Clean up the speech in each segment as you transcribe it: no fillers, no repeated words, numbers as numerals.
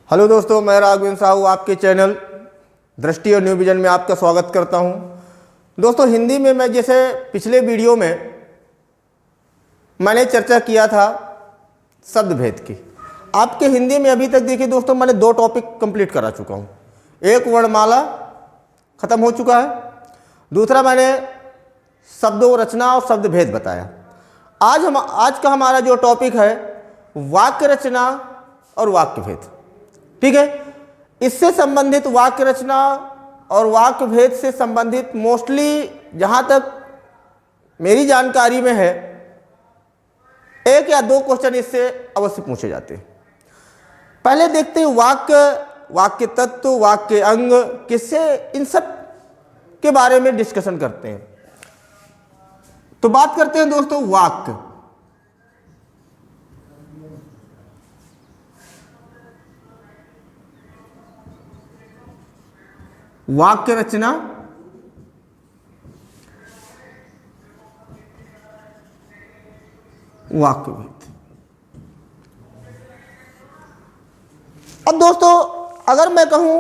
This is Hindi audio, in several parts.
हेलो दोस्तों, मैं राघवेंद्र साहू आपके चैनल दृष्टि और न्यू विजन में आपका स्वागत करता हूं। दोस्तों, हिंदी में मैं जैसे पिछले वीडियो में मैंने चर्चा किया था शब्द भेद की। आपके हिंदी में अभी तक देखिए दोस्तों, मैंने 2 टॉपिक कंप्लीट करा चुका हूं। एक वर्णमाला खत्म हो चुका है, दूसरा मैंने शब्दों रचना और शब्द भेद बताया। आज का हमारा जो टॉपिक है वाक्य रचना और वाक्य भेद। ठीक है, इससे संबंधित वाक्य रचना और वाक्य भेद से संबंधित मोस्टली जहां तक मेरी जानकारी में है 1 या 2 क्वेश्चन इससे अवश्य पूछे जाते हैं। पहले देखते हैं वाक्य तत्व, वाक्य अंग, किससे इन सब के बारे में डिस्कशन करते हैं। तो बात करते हैं दोस्तों वाक्य। वाक्य रचना, वाक्य भेद। अब दोस्तों, अगर मैं कहूं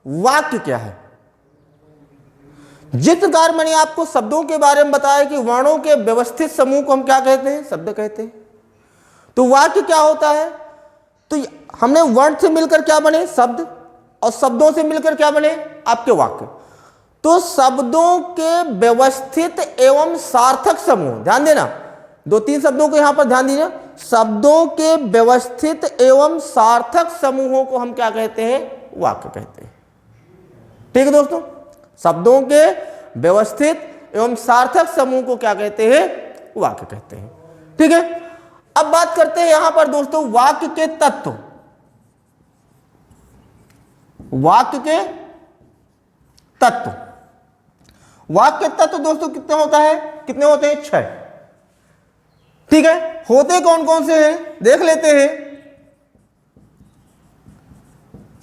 वाक्य क्या है, जिस प्रकार मैंने आपको शब्दों के बारे में बताया कि वर्णों के व्यवस्थित समूह को हम क्या कहते हैं, शब्द कहते हैं। तो वाक्य क्या होता है, तो हमने वर्ण से मिलकर क्या बने, शब्द, और शब्दों से मिलकर क्या बने, आपके वाक्य। तो शब्दों के व्यवस्थित एवं सार्थक समूह, ध्यान देना, 2-3 शब्दों को यहां पर ध्यान दीजिए। शब्दों के व्यवस्थित एवं सार्थक समूहों को हम क्या कहते हैं, वाक्य कहते हैं। ठीक है दोस्तों, शब्दों के व्यवस्थित एवं सार्थक समूह को क्या कहते हैं, वाक्य कहते हैं। ठीक है, अब बात करते हैं यहां पर दोस्तों वाक्य के तत्व। वाक्य के तत्व, वाक्य तत्व दोस्तों कितने होता है, कितने होते हैं, 6। ठीक है, होते कौन कौन से हैं, देख लेते हैं।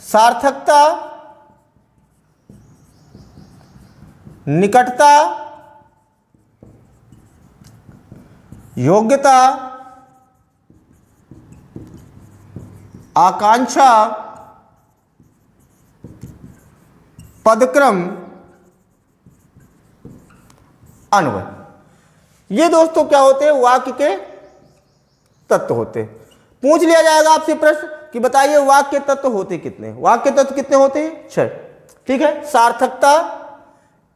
सार्थकता, निकटता, योग्यता, आकांक्षा, पदक्रम, अन्वय। ये दोस्तों क्या होते हैं, वाक्य के तत्व होते हैं। पूछ लिया जाएगा आपसे प्रश्न कि बताइए वाक्य तत्व होते कितने, वाक्य तत्व कितने होते हैं, 6। ठीक है, सार्थकता,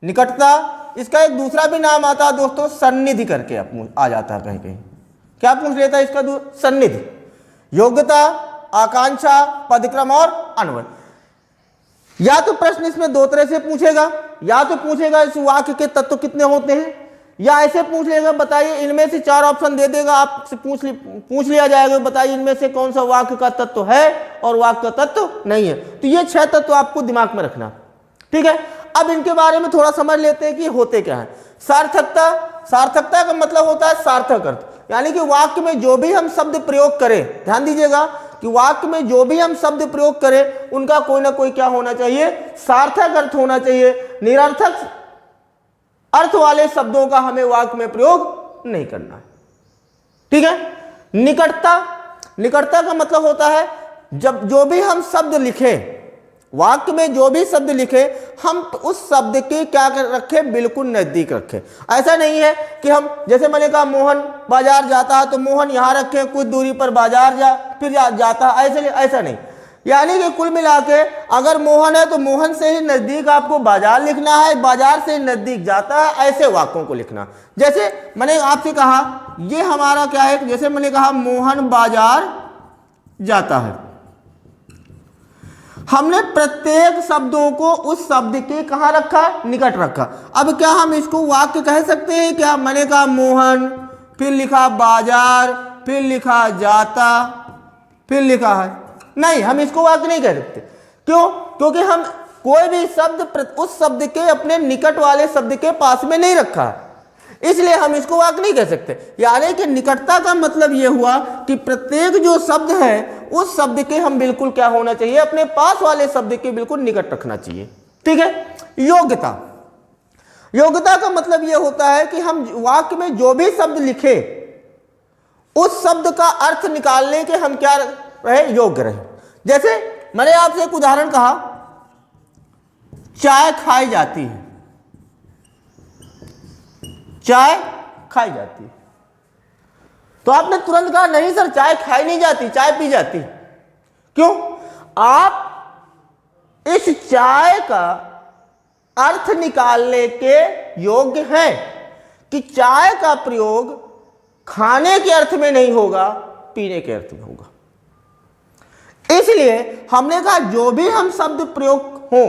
निकटता, इसका एक दूसरा भी नाम आता है दोस्तों, सन्निधि करके आ जाता है कहीं कहीं। क्या पूछ लेता है इसका, सन्निधि। योग्यता, आकांक्षा, पदक्रम और अन्वय। या तो प्रश्न इसमें 2 तरह से पूछेगा, या तो पूछेगा इस वाक्य के तत्व कितने होते हैं, या ऐसे पूछ लेगा बताइए इनमें से 4 ऑप्शन दे देगा, आपसे पूछ लिया जाएगा बताइए इनमें से कौन सा वाक्य का तत्व है और वाक्य का तत्व नहीं है। तो ये 6 तत्व आपको दिमाग में रखना। ठीक है, अब इनके बारे में थोड़ा समझ लेते हैं कि होते क्या है। सार्थकता, सार्थकता का मतलब होता है सार्थक अर्थ, यानी कि वाक्य में जो भी हम शब्द प्रयोग करें, ध्यान दीजिएगा कि वाक्य में जो भी हम शब्द प्रयोग करें उनका कोई ना कोई क्या होना चाहिए, सार्थक अर्थ होना चाहिए। निरर्थक अर्थ वाले शब्दों का हमें वाक्य में प्रयोग नहीं करना है। ठीक है, निकटता, निकटता का मतलब होता है जब जो भी हम शब्द लिखें, वाक्य में जो भी शब्द लिखे, हम उस शब्द के क्या रखे, बिल्कुल नजदीक रखें। ऐसा नहीं है कि हम, जैसे मैंने कहा मोहन बाजार जाता है, तो मोहन यहां रखें, कुछ दूरी पर बाजार फिर जाता है, ऐसा नहीं। यानी कि कुल मिला के अगर मोहन है तो मोहन से ही नजदीक आपको बाजार लिखना है, बाजार से नजदीक जाता है, ऐसे वाक्यों को लिखना। जैसे मैंने आपसे कहा ये हमारा क्या है, जैसे मैंने कहा मोहन बाजार जाता है, हमने प्रत्येक शब्दों को उस शब्द के कहां रखा, निकट रखा। अब क्या हम इसको वाक्य कह सकते हैं क्या, मैंने कहा मोहन, फिर लिखा बाजार, फिर लिखा जाता, फिर लिखा है, नहीं, हम इसको वाक्य नहीं कह सकते। क्यों, क्योंकि हम कोई भी शब्द उस शब्द के अपने निकट वाले शब्द के पास में नहीं रखा है, इसलिए हम इसको वाक्य नहीं कह सकते। यानी कि निकटता का मतलब यह हुआ कि प्रत्येक जो शब्द है उस शब्द के हम बिल्कुल क्या होना चाहिए, अपने पास वाले शब्द के बिल्कुल निकट रखना चाहिए। ठीक है, योग्यता, योग्यता का मतलब यह होता है कि हम वाक्य में जो भी शब्द लिखे उस शब्द का अर्थ निकालने के हम क्या रहे, योग्य रहे। जैसे मैंने आपसे एक उदाहरण कहा, चाय खाई जाती है, चाय खाई जाती है, तो आपने तुरंत कहा नहीं सर चाय खाई नहीं जाती, चाय पी जाती। क्यों? आप इस चाय का अर्थ निकालने के योग्य हैं कि चाय का प्रयोग खाने के अर्थ में नहीं होगा, पीने के अर्थ में होगा। इसलिए हमने कहा जो भी हम शब्द प्रयोग हो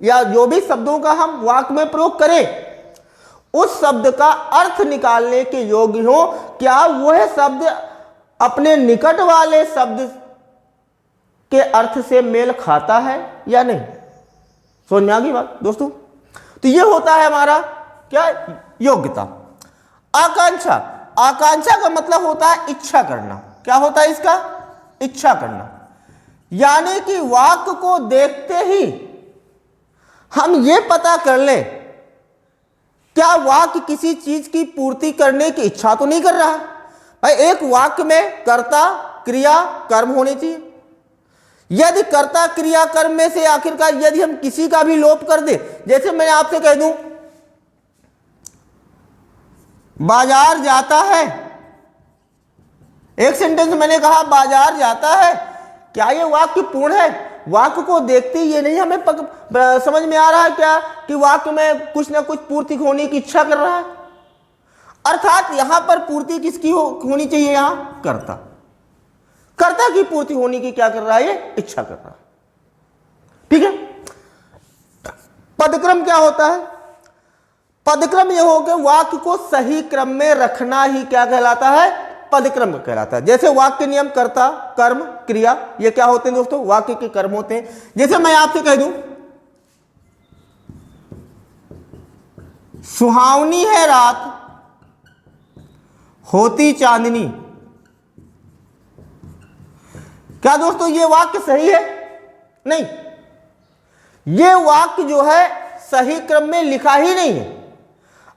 या जो भी शब्दों का हम वाक्य में प्रयोग करें, उस शब्द का अर्थ निकालने के योग्य हो। क्या वह शब्द अपने निकट वाले शब्द के अर्थ से मेल खाता है या नहीं? समझ में आ गई बात दोस्तों? तो यह होता है हमारा क्या, योग्यता। आकांक्षा, आकांक्षा का मतलब होता है इच्छा करना। क्या होता है इसका? इच्छा करना। यानी कि वाक्य को देखते ही हम ये पता कर लें क्या वाक्य किसी चीज की पूर्ति करने की इच्छा तो नहीं कर रहा है। भाई एक वाक्य में कर्ता क्रिया कर्म होनी चाहिए। यदि कर्ता क्रिया कर्म में से आखिरकार यदि हम किसी का भी लोप कर दे, जैसे मैं आपसे कह दूं बाजार जाता है, एक सेंटेंस मैंने कहा बाजार जाता है, क्या ये वाक्य पूर्ण है? वाक्य को देखते ही ये नहीं हमें समझ में आ रहा है क्या कि वाक्य में कुछ ना कुछ पूर्ति होने की इच्छा कर रहा है। अर्थात यहां पर पूर्ति किसकी होनी चाहिए? यहां कर्ता, कर्ता की पूर्ति होने की क्या कर रहा है? ये इच्छा कर रहा है। ठीक है। पदक्रम क्या होता है? पदक्रम यह हो कि वाक्य को सही क्रम में रखना ही क्या कहलाता है? पदक्रम कहलाता है। जैसे वाक्य नियम कर्ता कर्म क्रिया, ये क्या होते हैं दोस्तों? वाक्य के कर्म होते हैं। जैसे मैं आपसे कह दूं सुहावनी है रात होती चांदनी, क्या दोस्तों ये वाक्य सही है? नहीं, ये वाक्य जो है सही क्रम में लिखा ही नहीं है।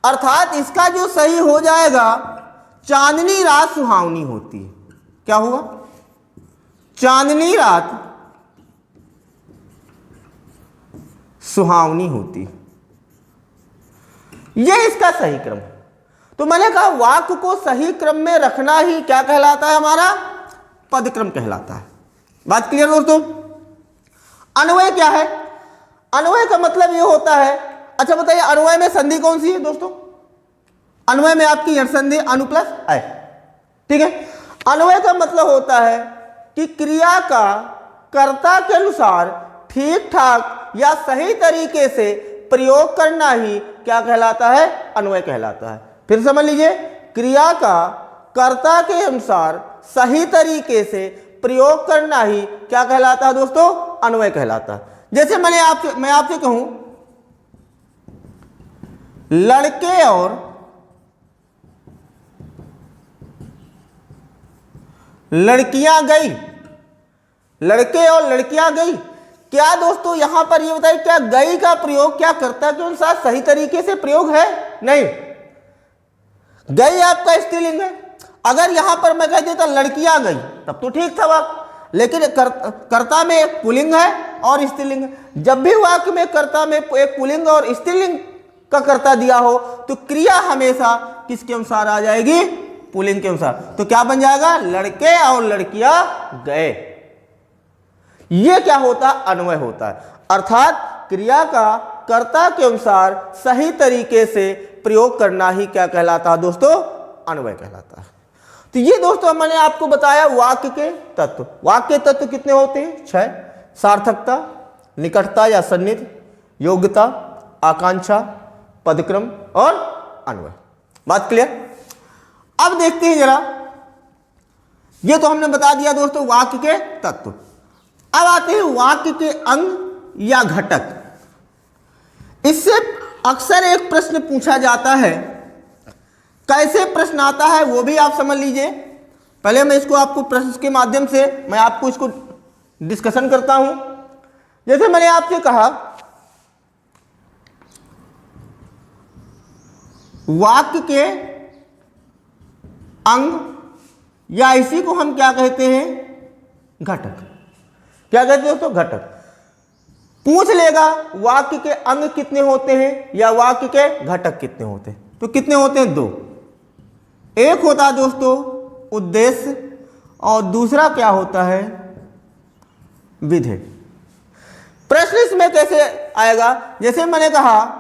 अर्थात इसका जो सही हो जाएगा चांदनी रात सुहावनी होती है। क्या हुआ? चांदनी रात सुहावनी होती, यह इसका सही क्रम है। तो मैंने कहा वाक्य को सही क्रम में रखना ही क्या कहलाता है? हमारा पदक्रम कहलाता है। बात क्लियर दोस्तों? अन्वय क्या है? अन्वय का मतलब यह होता है, अच्छा बताइए अन्वय में संधि कौन सी है दोस्तों? अन्वय में आपकी यण संधि अनु प्लस आय। ठीक है। अन्वय का मतलब होता है कि क्रिया का कर्ता के अनुसार ठीक ठाक या सही तरीके से प्रयोग करना ही क्या कहलाता है? अन्वय कहलाता है। फिर समझ लीजिए, क्रिया का कर्ता के अनुसार सही तरीके से प्रयोग करना ही क्या कहलाता है दोस्तों? अन्वय कहलाता है। जैसे मैं आपसे कहूं लड़के और लड़कियां गई, लड़के और लड़कियां गई, क्या दोस्तों यहां पर ये बताइए क्या गई का प्रयोग क्या कर्ता के अनुसार सही तरीके से प्रयोग है? नहीं, गई आपका स्त्रीलिंग है। अगर यहां पर मैं कह देता लड़कियां गई तब तो ठीक था वाक्य, लेकिन कर्ता में एक पुल्लिंग है और स्त्रीलिंग है। जब भी वाक्य में कर्ता में एक पुल्लिंग और स्त्रीलिंग का कर्ता दिया हो तो क्रिया हमेशा किसके अनुसार आ जाएगी? पुल्लिंग के अनुसार। तो क्या बन जाएगा? लड़के और लड़कियां गए। यह क्या होता है? अन्वय होता है। अर्थात क्रिया का कर्ता के अनुसार सही तरीके से प्रयोग करना ही क्या कहलाता है दोस्तों? अन्वय कहलाता है। तो ये दोस्तों मैंने आपको बताया वाक्य के तत्व। वाक्य के तत्व कितने होते हैं? 6। सार्थकता, निकटता या सन्निध, योग्यता, आकांक्षा, पदक्रम और अन्वय। बात क्लियर? अब देखते हैं जरा, ये तो हमने बता दिया दोस्तों वाक्य के तत्व। अब आते हैं वाक्य के अंग या घटक। इससे अक्सर एक प्रश्न पूछा जाता है, कैसे प्रश्न आता है वो भी आप समझ लीजिए। पहले मैं इसको आपको प्रश्न के माध्यम से मैं आपको इसको डिस्कशन करता हूं। जैसे मैंने आपसे कहा वाक्य के अंग या इसी को हम क्या कहते हैं? घटक। क्या कहते हैं दोस्तों, घटक। पूछ लेगा वाक्य के अंग कितने होते हैं या वाक्य के घटक कितने होते हैं, तो कितने होते हैं, 2। एक होता है दोस्तों उद्देश्य और दूसरा क्या होता है, विधेय। प्रश्न इसमें कैसे आएगा, जैसे मैंने कहा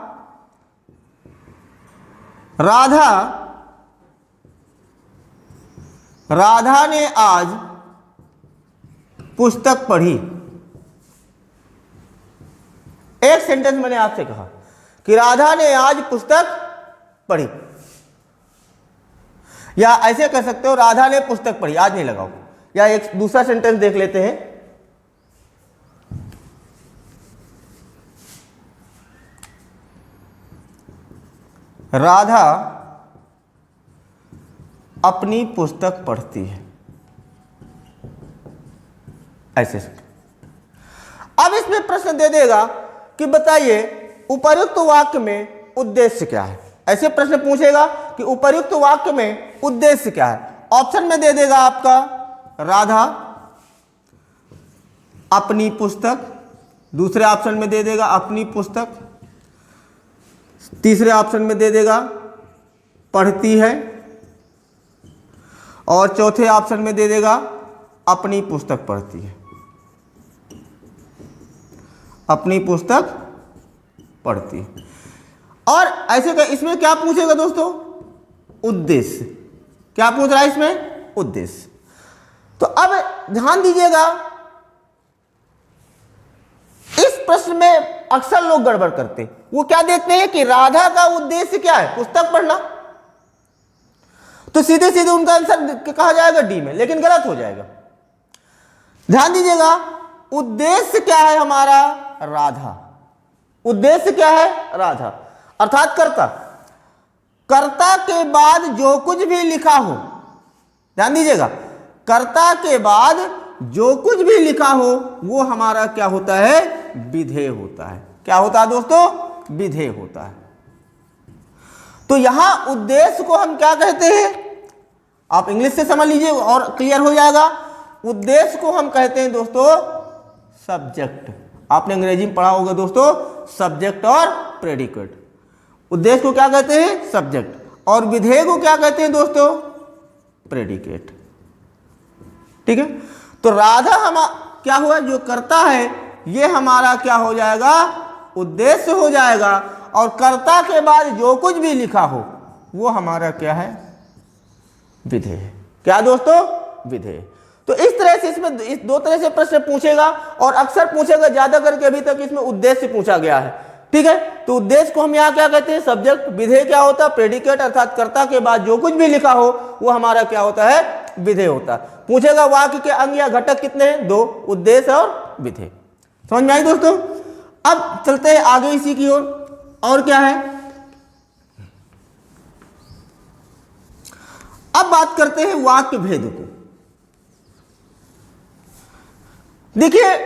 राधा ने आज पुस्तक पढ़ी। एक सेंटेंस मैंने आपसे कहा कि राधा ने आज पुस्तक पढ़ी, या ऐसे कह सकते हो राधा ने पुस्तक पढ़ी, आज नहीं लगाओ। या एक दूसरा सेंटेंस देख लेते हैं, राधा अपनी पुस्तक पढ़ती है, ऐसे। अब इसमें प्रश्न दे देगा कि बताइए उपर्युक्त वाक्य में उद्देश्य क्या है। ऐसे प्रश्न पूछेगा कि उपर्युक्त वाक्य में उद्देश्य क्या है। ऑप्शन में दे देगा आपका राधा अपनी पुस्तक, दूसरे ऑप्शन में दे देगा अपनी पुस्तक, तीसरे ऑप्शन में दे देगा पढ़ती है, और चौथे ऑप्शन में दे देगा अपनी पुस्तक पढ़ती है, अपनी पुस्तक पढ़ती है। और ऐसे का इसमें क्या पूछेगा दोस्तों, उद्देश्य। क्या पूछ रहा है इसमें, उद्देश्य। तो अब ध्यान दीजिएगा, इस प्रश्न में अक्सर लोग गड़बड़ करते, वो क्या देखते हैं कि राधा का उद्देश्य क्या है, पुस्तक पढ़ना, तो सीधे सीधे उनका आंसर कहा जाएगा डी में, लेकिन गलत हो जाएगा। ध्यान दीजिएगा, उद्देश्य क्या है हमारा, राधा। उद्देश्य क्या है, राधा, अर्थात कर्ता। कर्ता के बाद जो कुछ भी लिखा हो, ध्यान दीजिएगा, कर्ता के बाद जो कुछ भी लिखा हो वो हमारा क्या होता है, विधेय होता है। क्या होता है दोस्तों, विधेय होता है। तो यहां उद्देश्य को हम क्या कहते हैं, आप इंग्लिश से समझ लीजिए और क्लियर हो जाएगा। उद्देश्य को हम कहते हैं दोस्तों सब्जेक्ट। आपने अंग्रेजी में पढ़ा होगा दोस्तों, सब्जेक्ट और प्रेडिकेट। उद्देश्य को क्या कहते हैं, सब्जेक्ट, और विधेय को क्या कहते हैं दोस्तों, प्रेडिकेट। ठीक है, तो राधा हम क्या हुआ, जो करता है ये हमारा क्या हो जाएगा, उद्देश्य हो जाएगा, और कर्ता के बाद जो कुछ भी लिखा हो वो हमारा क्या है, विधेय। क्या दोस्तों, विधेय। तो इस तरह से इसमें इस 2 तरह से प्रश्न पूछेगा, और अक्सर पूछेगा, ज्यादा करके अभी तक इसमें उद्देश्य पूछा गया है। ठीक है, तो उद्देश्य को हम यहाँ क्या कहते हैं, सब्जेक्ट। विधेय क्या होता है, प्रेडिकेट, अर्थात कर्ता के बाद जो कुछ भी लिखा हो वो हमारा क्या होता है, विधेय होता है। पूछेगा वाक्य के अंग या घटक कितने हैं, 2, उद्देश्य और विधेय। समझ में आई दोस्तों। अब चलते हैं आगे इसी की ओर। और क्या है, अब बात करते हैं वाक्य भेद को। देखिए,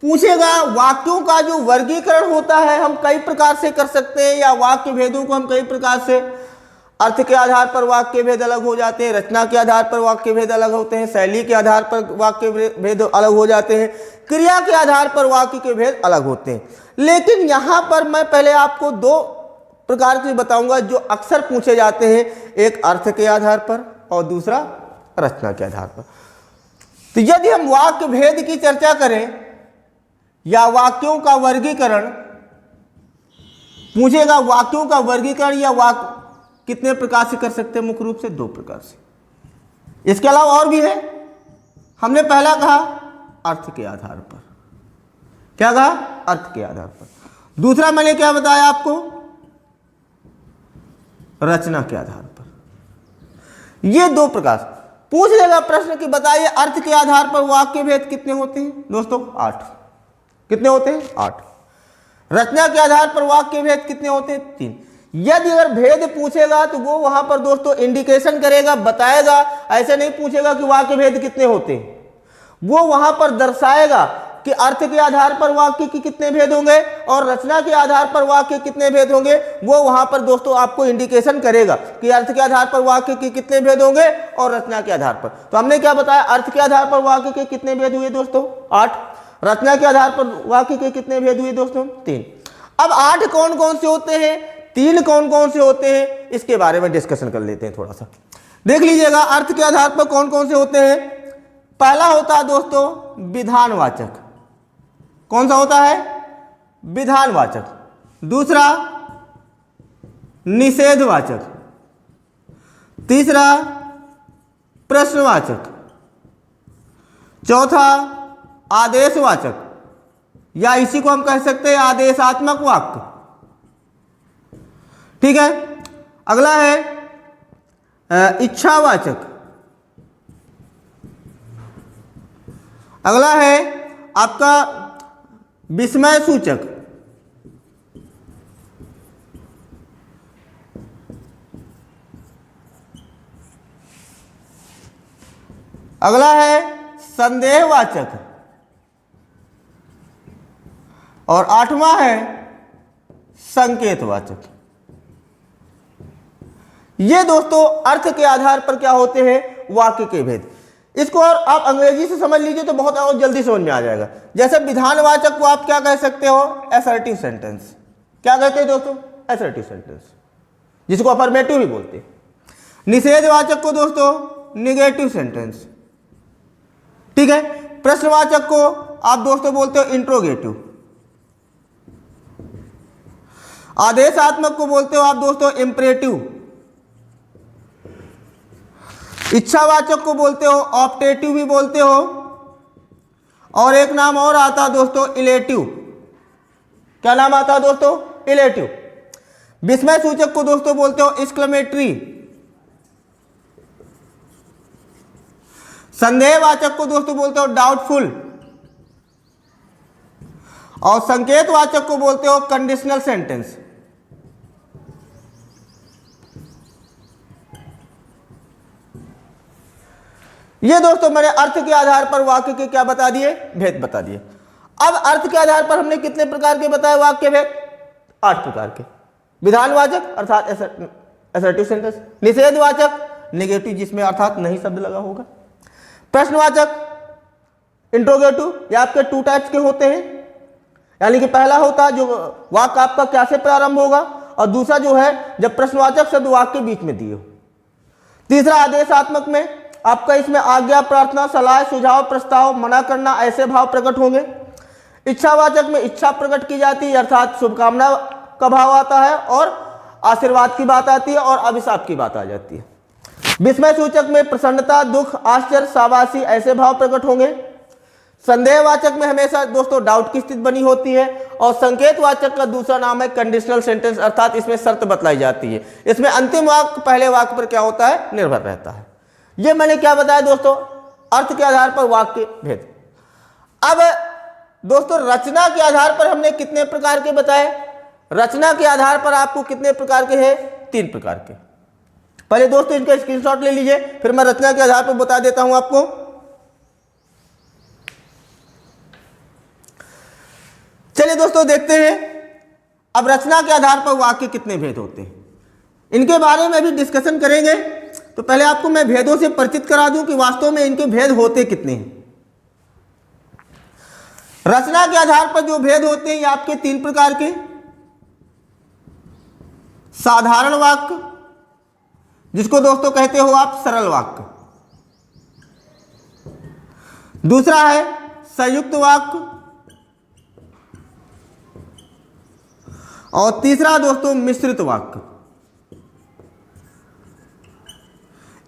पूछेगा वाक्यों का जो वर्गीकरण होता है हम कई प्रकार से कर सकते हैं, या वाक्य भेदों को हम कई प्रकार से, अर्थ के आधार पर वाक्य भेद अलग हो जाते हैं, रचना के आधार पर वाक्य भेद अलग होते हैं, शैली के आधार पर वाक्य भेद अलग हो जाते हैं, क्रिया के आधार पर वाक्य के भेद अलग होते हैं। लेकिन यहां पर मैं पहले आपको 2 प्रकार के बताऊंगा जो अक्सर पूछे जाते हैं, एक अर्थ के आधार पर और दूसरा रचना के आधार पर। तो यदि हम वाक्य भेद की चर्चा करें या वाक्यों का वर्गीकरण, पूछेगा वाक्यों का वर्गीकरण या वाक्य कितने प्रकार से कर सकते हैं, मुख्य रूप से 2 प्रकार से। इसके अलावा और भी है। हमने पहला कहा अर्थ के आधार पर, क्या कहा, अर्थ के आधार पर। दूसरा मैंने क्या बताया आपको, रचना के आधार पर। ये 2 प्रकार से पूछ लेगा प्रश्न कि बताइए अर्थ के आधार पर वाक्य भेद कितने होते हैं दोस्तों, 8। कितने होते हैं, 8। रचना के आधार पर वाक्य भेद कितने होते हैं, 3। यदि अगर भेद पूछेगा तो वो वहां पर दोस्तों इंडिकेशन करेगा, बताएगा। ऐसे नहीं पूछेगा कि वाक्य भेद कितने होते हैं, वो वहां पर दर्शाएगा कि अर्थ के आधार पर वाक्य के कितने भेद होंगे और रचना के आधार पर वाक्य कितने भेद होंगे। वो वहां पर दोस्तों आपको इंडिकेशन करेगा कि अर्थ के आधार पर वाक्य के कितने भेद होंगे और रचना के आधार पर। तो हमने क्या बताया, अर्थ के आधार पर वाक्य के कितने भेद हुए दोस्तों, 8। रचना के आधार पर वाक्य के कितने भेद हुए दोस्तों? 3। अब 8 कौन कौन से होते हैं, 3 कौन कौन से होते हैं, इसके बारे में डिस्कशन कर लेते हैं थोड़ा सा। देख लीजिएगा अर्थ के आधार पर कौन कौन से होते हैं। पहला होता है दोस्तों विधानवाचक। कौन सा होता है? विधानवाचक। दूसरा निषेधवाचक। तीसरा प्रश्नवाचक। चौथा आदेशवाचक, या इसी को हम कह सकते हैं आदेशात्मक वाक्य। ठीक है। अगला है इच्छावाचक। अगला है आपका विस्मय सूचक। अगला है संदेहवाचक। और 8वां है संकेतवाचक। ये दोस्तों अर्थ के आधार पर क्या होते हैं? वाक्य के भेद। इसको और आप अंग्रेजी से समझ लीजिए तो बहुत और जल्दी समझ में आ जाएगा। जैसे विधानवाचक को आप क्या कह सकते हो? Assertive sentence. क्या कहते हैं दोस्तों? असर्टिव सेंटेंस, जिसको अफर्मेटिव भी बोलते हैं। निषेधवाचक को दोस्तों निगेटिव सेंटेंस। ठीक है। प्रश्नवाचक को आप दोस्तों बोलते हो इंट्रोगेटिव। आदेशात्मक को बोलते हो आप दोस्तों इंपरेटिव। इच्छावाचक को बोलते हो ऑप्टेटिव भी बोलते हो। और एक नाम और आता है दोस्तों इलेटिव। क्या नाम आता है दोस्तों? इलेटिव। विस्मय सूचक को दोस्तों बोलते हो एक्सक्लेमेटरी। संदेहवाचक को दोस्तों बोलते हो डाउटफुल। और संकेतवाचक को बोलते हो कंडीशनल सेंटेंस। ये दोस्तों मैंने अर्थ के आधार पर वाक्य के क्या बता दिए? भेद बता दिए। अब अर्थ के आधार पर हमने कितने प्रकार के बताए वाक्य भेद? 8 प्रकार के। विधानवाचक अर्थात असर्टिव सेंटेंस। निषेधवाचक नेगेटिव, जिसमें अर्थात नहीं शब्द लगा होगा। प्रश्नवाचक इंट्रोगेटिव, ये आपके 2 टाइप्स के होते हैं। यानी कि पहला होता है जो वाक्य आपका क्या से प्रारंभ होगा, और दूसरा जो है जब प्रश्नवाचक शब्द वाक्य के बीच में दिए हो। तीसरा आदेशात्मक में आपका इसमें आज्ञा, प्रार्थना, सलाह, सुझाव, प्रस्ताव, मना करना ऐसे भाव प्रकट होंगे। इच्छावाचक में इच्छा प्रकट की जाती है, अर्थात शुभकामना का भाव आता है, और आशीर्वाद की बात आती है, और अभिशाप की बात आ जाती है। विस्मय सूचक में प्रसन्नता, दुख, आश्चर्य, शाबाशी ऐसे भाव प्रकट होंगे। संदेहवाचक में हमेशा दोस्तों डाउट की स्थिति बनी होती है। और संकेतवाचक का दूसरा नाम है कंडीशनल सेंटेंस, अर्थात इसमें शर्त बतलाई जाती है। इसमें अंतिम वाक्य पहले वाक्य पर क्या होता है? निर्भर रहता है। ये मैंने क्या बताया दोस्तों? अर्थ के आधार पर वाक्य भेद। अब दोस्तों रचना के आधार पर हमने कितने प्रकार के बताए? रचना के आधार पर आपको कितने प्रकार के हैं? 3 प्रकार के। पहले दोस्तों इनका स्क्रीनशॉट ले लीजिए, फिर मैं रचना के आधार पर बता देता हूं आपको। चलिए दोस्तों देखते हैं अब रचना के आधार पर वाक्य कितने भेद होते हैं, इनके बारे में भी डिस्कशन करेंगे। तो पहले आपको मैं भेदों से परिचित करा दूं कि वास्तव में इनके भेद होते कितने हैं। रचना के आधार पर जो भेद होते हैं ये आपके 3 प्रकार के। साधारण वाक्य, जिसको दोस्तों कहते हो आप सरल वाक्य। दूसरा है संयुक्त वाक्य, और तीसरा दोस्तों मिश्रित वाक्य।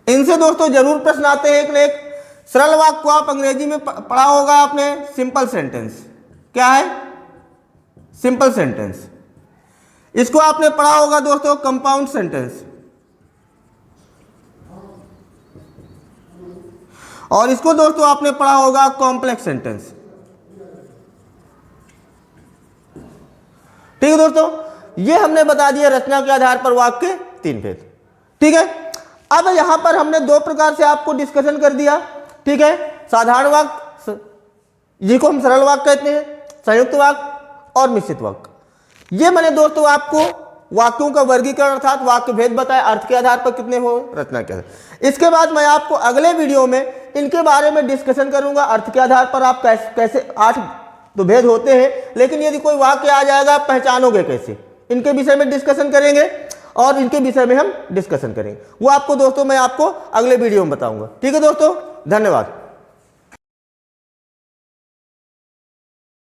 इनसे दोस्तों जरूर प्रश्न आते हैं एक न एक। सरल वाक्य को आप अंग्रेजी में पढ़ा होगा आपने, सिंपल सेंटेंस। क्या है? Simple sentence. इसको आपने पढ़ा होगा दोस्तों कंपाउंड सेंटेंस, और इसको दोस्तों आपने पढ़ा होगा कॉम्प्लेक्स सेंटेंस। ठीक है दोस्तों, ये हमने बता दिया रचना के आधार पर वाक्य 3 भेद। ठीक है। अब यहां पर हमने 2 प्रकार से आपको डिस्कशन कर दिया। ठीक है। साधारण वाक्य, जिसको हम सरल वाक्य कहते हैं, संयुक्त वाक्य और मिश्रित वाक्य। ये मैंने दोस्तों आपको वाक्यों का वर्गीकरण अर्थात वाक्य भेद बताया, अर्थ के आधार पर कितने हो, रचना के आधार। इसके बाद मैं आपको अगले वीडियो में इनके बारे में डिस्कशन करूंगा। अर्थ के आधार पर आप कैसे 8 तो भेद होते हैं, लेकिन यदि कोई वाक्य आ जाएगा आप पहचानोगे कैसे, इनके विषय में डिस्कशन करेंगे और इनके विषय में हम डिस्कशन करेंगे। वो आपको दोस्तों मैं आपको अगले वीडियो में बताऊंगा। ठीक है दोस्तों, धन्यवाद।